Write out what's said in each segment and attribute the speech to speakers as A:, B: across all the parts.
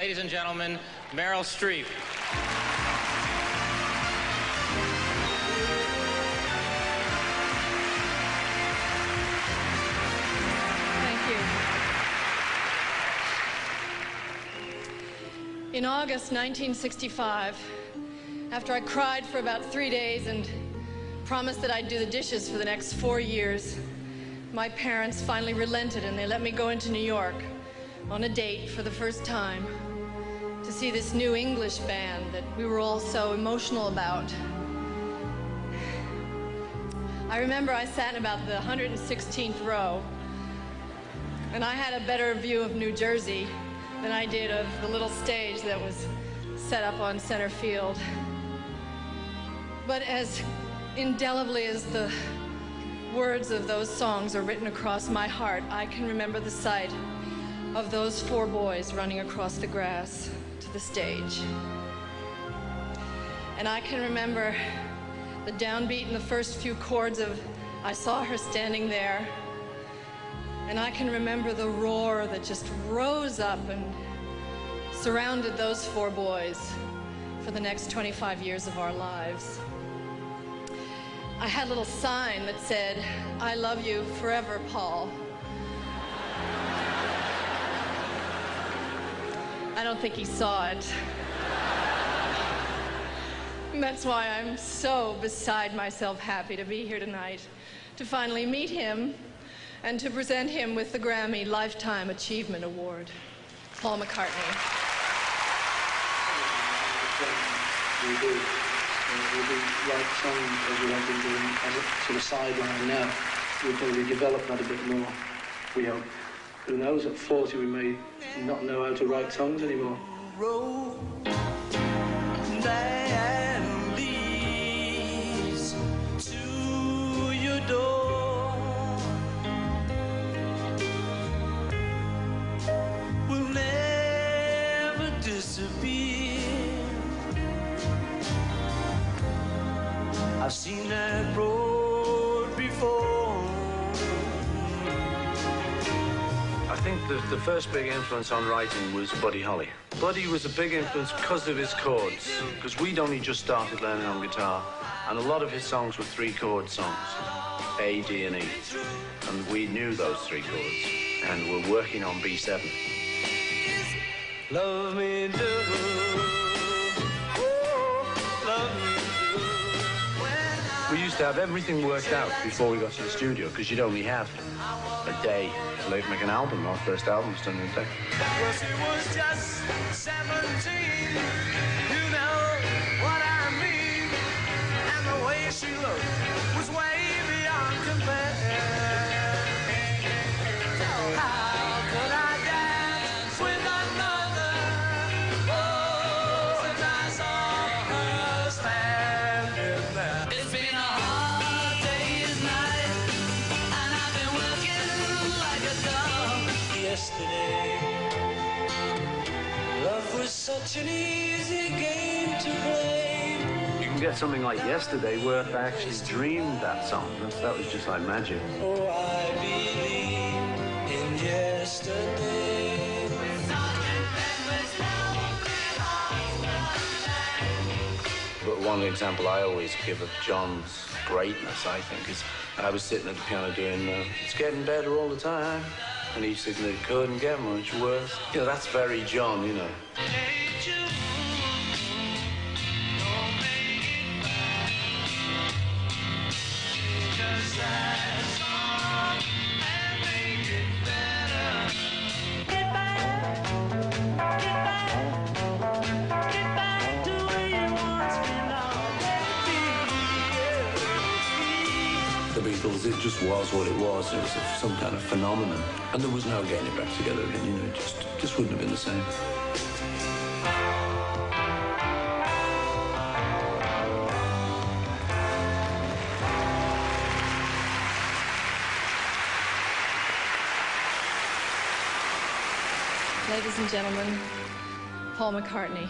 A: Ladies and gentlemen, Meryl Streep.
B: In August 1965, after I cried for about 3 days and promised that I'd do the dishes for the next 4 years, my parents finally relented and they let me go into New York on a date for the first time to see this new English band that we were all so emotional about. I remember I sat in about the 116th row, and I had a better view of New Jersey than I did of the little stage that was set up on center field. But as indelibly as the words of those songs are written across my heart, I can remember the sight of those 4 boys running across the grass to the stage. And I can remember the downbeat in the first few chords of I Saw Her Standing There. And I can remember the roar that just rose up and surrounded those 4 boys for the next 25 years of our lives. I had a little sign that said, "I love you forever, Paul." I don't think he saw it. And that's why I'm so beside myself happy to be here tonight, to finally meet him and to present him with the Grammy Lifetime Achievement Award. Paul McCartney.
C: We do write songs as we have been doing as a sort of sideline now. We've probably developed that a bit more, we hope. Who knows, at 40 we may not know how to write songs anymore.
D: I've seen that road before.
E: I think the first big influence on writing was Buddy Holly. Buddy was a big influence because of his chords, because we'd only just started learning on guitar, and a lot of his songs were 3-chord songs, A, D, and E. And we knew those 3 chords, and we're working on B7.
D: Love me do, love me.
E: We used to have everything worked out before we got to the studio, because you'd only have a day to make an album. Our first album was done in a day.
D: Well, she was just 17, you know what I mean. And the way she looked was way beyond compare. So how could I dance with another? Oh, if I saw her standing there. It's been a hard day's night, and I've been working like a dog. Yesterday, love was such an easy game to play.
E: You can get something like Yesterday where I actually dreamed that song. That was just like magic.
D: Oh, I believe in yesterday.
E: But one example I always give of John's greatness, I think, is I was sitting at the piano doing It's Getting Better All the Time, and he's sitting there, couldn't get much worse. You know, that's very John, you know.
F: The Beatles, it just was what it was. It was some kind of phenomenon. And there was no getting it back together again, you know, it just wouldn't have been the same.
B: Ladies and gentlemen, Paul McCartney.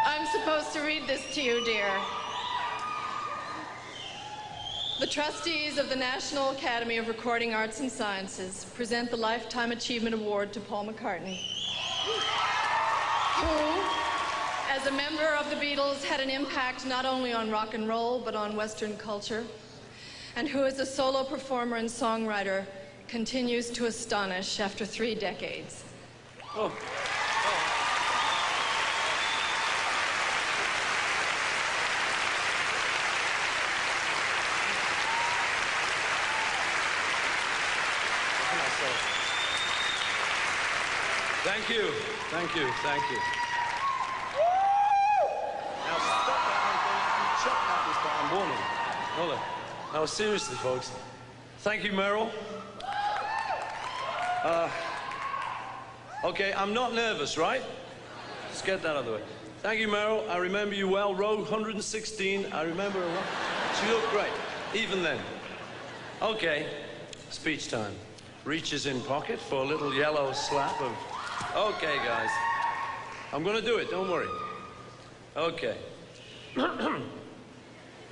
B: I'm supposed to read this to you, dear. The trustees of the National Academy of Recording Arts and Sciences present the Lifetime Achievement Award to Paul McCartney, who, as a member of the Beatles, had an impact not only on rock and roll, but on Western culture, and who, as a solo performer and songwriter, continues to astonish after 3 decades.
E: Oh. Thank you, thank you, thank you. Now stop that, chuck that this time, I'm warning. Hold on. Now seriously, folks. Thank you, Merrill. Okay, I'm not nervous, right? Let's get that out of the way. Thank you, Merrill. I remember you well. Row 116. I remember her well. She looked great, even then. Okay, speech time. Reaches in pocket for a little yellow slap of... Okay, guys. I'm gonna do it, don't worry. Okay.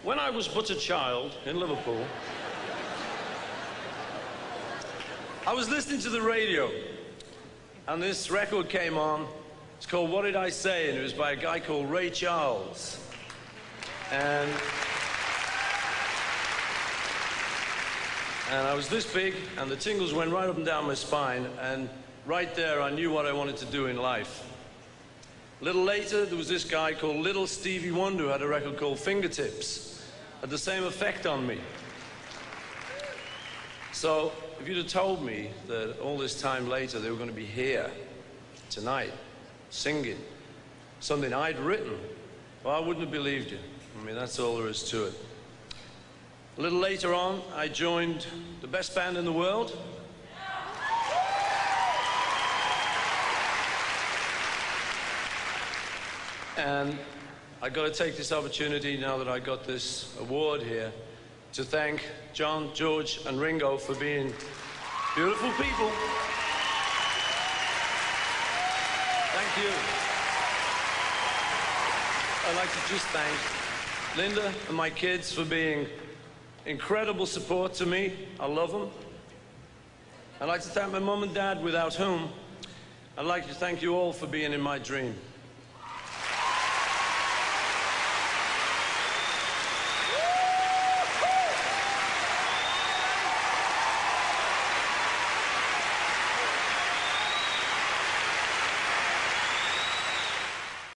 E: When I was but a child in Liverpool, I was listening to the radio, and this record came on. It's called What Did I Say? And it was by a guy called Ray Charles. And I was this big, and the tingles went right up and down my spine, and right there I knew what I wanted to do in life. A little later, there was this guy called Little Stevie Wonder who had a record called Fingertips. Had the same effect on me. So, if you'd have told me that all this time later they were going to be here, tonight, singing, something I'd written, well, I wouldn't have believed you. I mean, that's all there is to it. A little later on, I joined the best band in the world. And I got to take this opportunity, now that I got this award here, to thank John, George, and Ringo for being beautiful people. Thank you. I'd like to just thank Linda and my kids for being incredible support to me. I love them. I'd like to thank my mum and dad, without whom I'd like to thank you all for being in my dream.